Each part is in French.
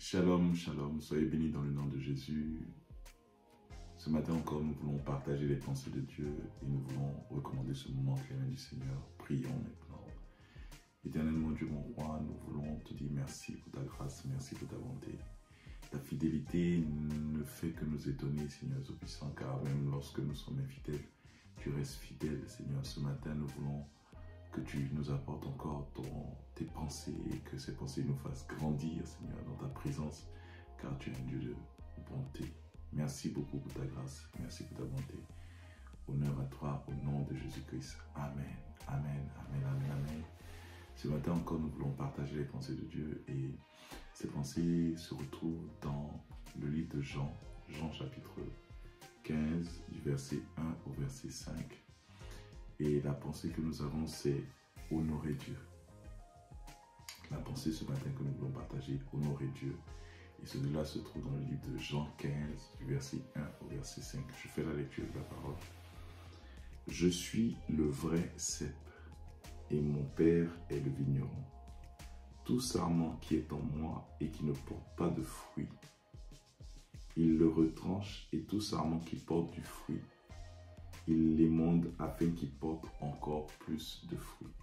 Shalom, shalom, soyez bénis dans le nom de Jésus. Ce matin encore, nous voulons partager les pensées de Dieu et nous voulons recommander ce moment entre les mains du Seigneur. Prions maintenant. Éternel mon Dieu, mon roi, nous voulons te dire merci pour ta grâce, merci pour ta bonté. Ta fidélité ne fait que nous étonner, Seigneur Tout-Puissant, car même lorsque nous sommes infidèles, tu restes fidèle, Seigneur. Ce matin, nous voulons que tu nous apportes encore tes pensées et que ces pensées nous fassent grandir, Seigneur, dans ta présence, car tu es un Dieu de bonté. Merci beaucoup pour ta grâce, merci pour ta bonté. Honneur à toi, au nom de Jésus-Christ. Amen, amen, amen, amen, amen. Ce matin encore, nous voulons partager les pensées de Dieu et ces pensées se retrouvent dans le livre de Jean, Jean chapitre 15, du verset 1 au verset 5. Et la pensée que nous avons, c'est honorer Dieu. La pensée ce matin que nous voulons partager, honorer Dieu. Et cela se trouve dans le livre de Jean 15, du verset 1 au verset 5. Je fais la lecture de la parole. Je suis le vrai cep, et mon Père est le vigneron. Tout sarment qui est en moi et qui ne porte pas de fruit, il le retranche, et tout sarment qui porte du fruit, il l'émonde afin qu'il porte encore plus de fruits.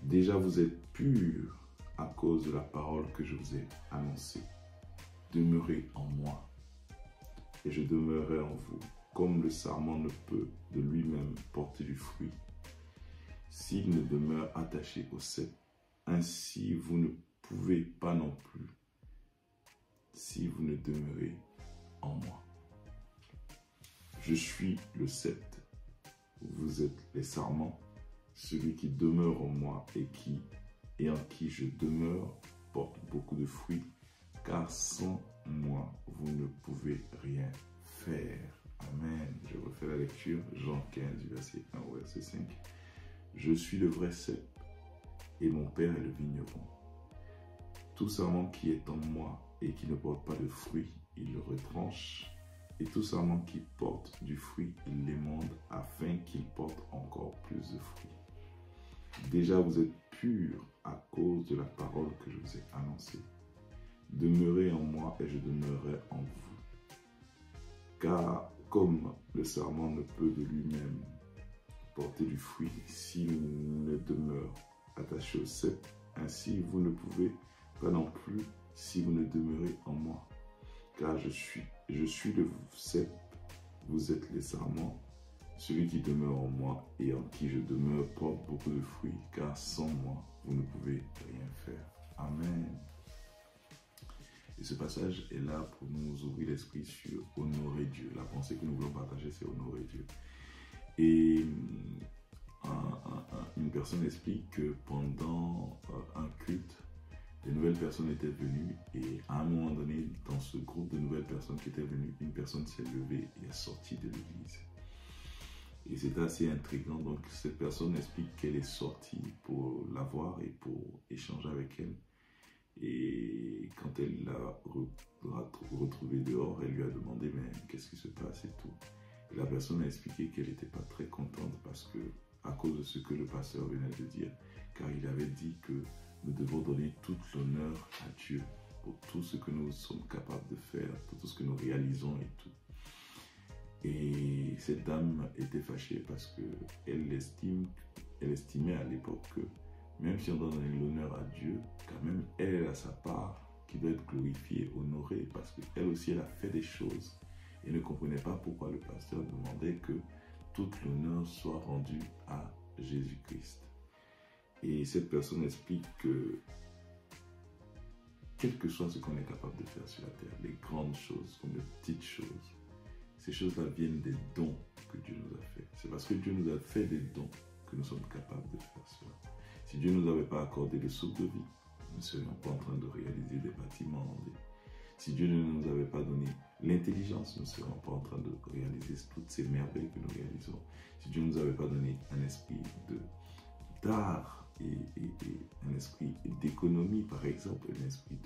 Déjà vous êtes purs à cause de la parole que je vous ai annoncée. Demeurez en moi, et je demeurerai en vous, comme le sarment ne peut de lui-même porter du fruit s'il ne demeure attaché au cep. Ainsi vous ne pouvez pas non plus si vous ne demeurez en moi. Je suis le cep, vous êtes les sarments. Celui qui demeure en moi et en qui je demeure porte beaucoup de fruits, car sans moi, vous ne pouvez rien faire. Amen. Je refais la lecture, Jean 15, du verset 1 au verset 5. Je suis le vrai cep, et mon Père est le vigneron. Tout sarment qui est en moi et qui ne porte pas de fruits, il le retranche. Et tout sarment qui porte du fruit, il l'émonde afin qu'il porte encore plus de fruits. Déjà vous êtes purs à cause de la parole que je vous ai annoncée. Demeurez en moi et je demeurerai en vous. Car comme le sarment ne peut de lui-même porter du fruit s'il ne demeure attaché au cep, ainsi vous ne pouvez pas non plus si vous ne demeurez en moi. Car je suis le cep, vous êtes les sarments. Celui qui demeure en moi et en qui je demeure porte beaucoup de fruits, car sans moi, vous ne pouvez rien faire. Amen. Et ce passage est là pour nous ouvrir l'esprit sur honorer Dieu. La pensée que nous voulons partager, c'est honorer Dieu. Et une personne explique que pendant un culte, de nouvelles personnes étaient venues et à un moment donné, dans ce groupe de nouvelles personnes qui étaient venues, une personne s'est levée et est sortie de l'église. Et c'est assez intriguant. Donc, cette personne explique qu'elle est sortie pour la voir et pour échanger avec elle. Et quand elle l'a retrouvée dehors, elle lui a demandé « Mais qu'est-ce qui se passe ?» et tout. Et la personne a expliqué qu'elle n'était pas très contente parce que, à cause de ce que le pasteur venait de dire, car il avait dit que nous devons donner toute l'honneur à Dieu pour tout ce que nous sommes capables de faire, pour tout ce que nous réalisons et tout. Et cette dame était fâchée parce qu'elle estimait à l'époque que même si on doit donner l'honneur à Dieu, quand même elle a sa part qui doit être glorifiée, honorée, parce qu'elle aussi elle a fait des choses et ne comprenait pas pourquoi le pasteur demandait que toute l'honneur soit rendue à Jésus-Christ. Et cette personne explique que quel que soit ce qu'on est capable de faire sur la terre, les grandes choses comme les petites choses, ces choses-là viennent des dons que Dieu nous a fait. C'est parce que Dieu nous a fait des dons que nous sommes capables de faire cela. Si Dieu ne nous avait pas accordé le souffle de vie, nous ne serions pas en train de réaliser des bâtiments. Si Dieu ne nous avait pas donné l'intelligence, nous ne serions pas en train de réaliser toutes ces merveilles que nous réalisons. Si Dieu ne nous avait pas donné un esprit d'art et un esprit d'économie, par exemple, un esprit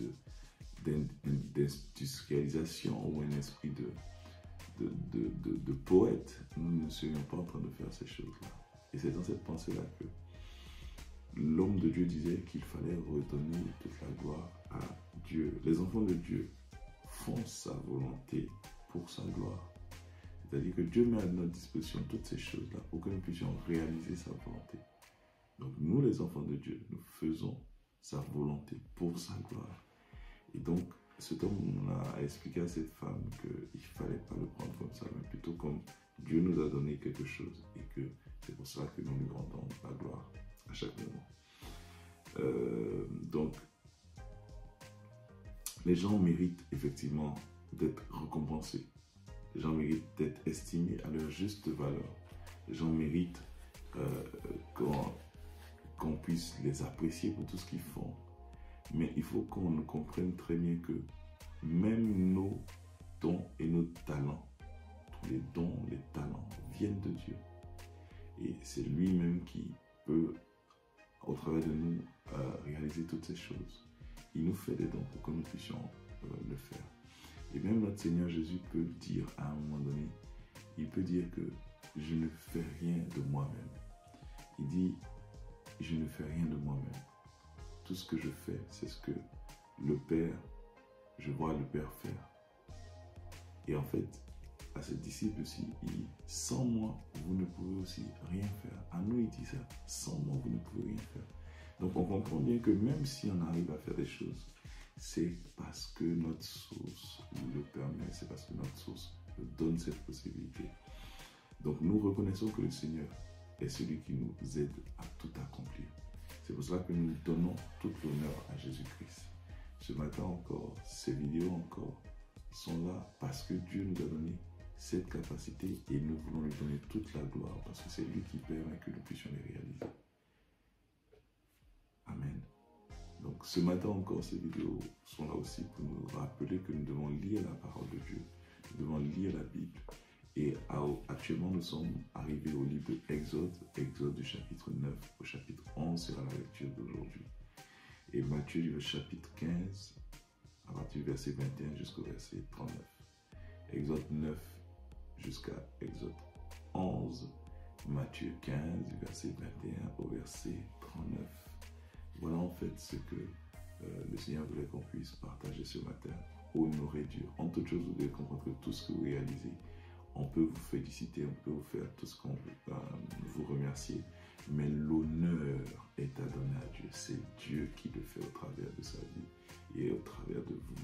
d'industrialisation ou un esprit de poète, nous ne serions pas en train de faire ces choses-là. Et c'est dans cette pensée-là que l'homme de Dieu disait qu'il fallait redonner toute la gloire à Dieu, les enfants de Dieu font sa volonté pour sa gloire. C'est-à-dire que Dieu met à notre disposition toutes ces choses-là pour que nous puissions réaliser sa volonté. Donc nous, les enfants de Dieu, nous faisons sa volonté pour sa gloire. Et donc, cet homme a expliqué à cette femme qu'il ne fallait pas le prendre comme ça, mais plutôt comme Dieu nous a donné quelque chose et que c'est pour ça que nous lui rendons la gloire à chaque moment. Donc, les gens méritent effectivement d'être récompensés. Les gens méritent d'être estimés à leur juste valeur. Les gens méritent qu'on puisse les apprécier pour tout ce qu'ils font. Mais il faut qu'on comprenne très bien que même nos dons et nos talents, tous les dons, les talents viennent de Dieu. Et c'est lui-même qui peut, au travers de nous, réaliser toutes ces choses. Il nous fait des dons pour que nous puissions le faire. Et même notre Seigneur Jésus peut dire à un moment donné, il peut dire que je ne fais rien de moi-même. Il dit, je ne fais rien de moi-même. Tout ce que je fais, c'est ce que le Père, je vois le Père faire. Et en fait, à ses disciples aussi, il dit, sans moi, vous ne pouvez aussi rien faire. À nous, il dit ça, sans moi, vous ne pouvez rien faire. Donc on comprend bien que même si on arrive à faire des choses, c'est parce que notre source nous le permet, c'est parce que notre source nous donne cette possibilité. Donc nous reconnaissons que le Seigneur est celui qui nous aide à tout accomplir. C'est pour cela que nous donnons tout l'honneur à Jésus-Christ. Ce matin encore, ces vidéos encore sont là parce que Dieu nous a donné cette capacité et nous voulons lui donner toute la gloire parce que c'est lui qui permet que nous puissions les réaliser. Amen. Donc ce matin encore, ces vidéos sont là aussi pour nous rappeler que nous devons lire la parole de Dieu. Nous devons lire la Bible. Et actuellement, nous sommes arrivés au livre d'Exode, Exode du chapitre 9 au chapitre 11 sera la lecture d'aujourd'hui. Et Matthieu du chapitre 15, à partir du verset 21 jusqu'au verset 39. Exode 9 jusqu'à Exode 11, Matthieu 15, du verset 21 au verset 39. Voilà en fait ce que le Seigneur voulait qu'on puisse partager ce matin. Honorer Dieu. En toute chose, vous devez comprendre que tout ce que vous réalisez, on peut vous féliciter, on peut vous faire tout ce qu'on veut, vous remercier, mais l'honneur est à donner à Dieu. C'est Dieu qui le fait au travers de sa vie et au travers de vous,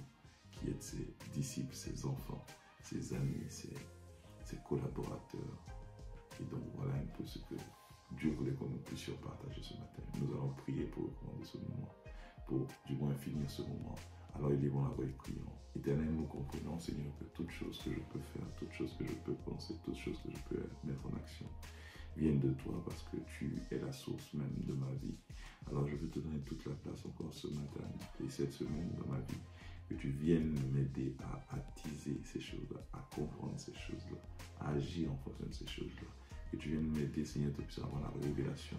qui êtes ses disciples, ses enfants, ses amis, ses collaborateurs. Et donc voilà un peu ce que Dieu voulait que nous puissions partager ce matin. Nous allons prier pour recommander ce moment, pour du moins finir ce moment. Alors élevons la voix et prions. Éternel, nous comprenons, Seigneur, que toute chose que je peux faire, toute chose que je peux penser, toute chose que je peux mettre en action, viennent de toi parce que tu es la source même de ma vie. Alors je veux te donner toute la place encore ce matin et cette semaine dans ma vie. Que tu viennes m'aider à attiser ces choses-là, à comprendre ces choses-là, à agir en fonction de ces choses-là. Que tu viennes m'aider, Seigneur, de puisses avoir la révélation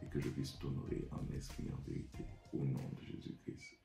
et que je puisse t'honorer en esprit et en vérité. Au nom de Jésus-Christ.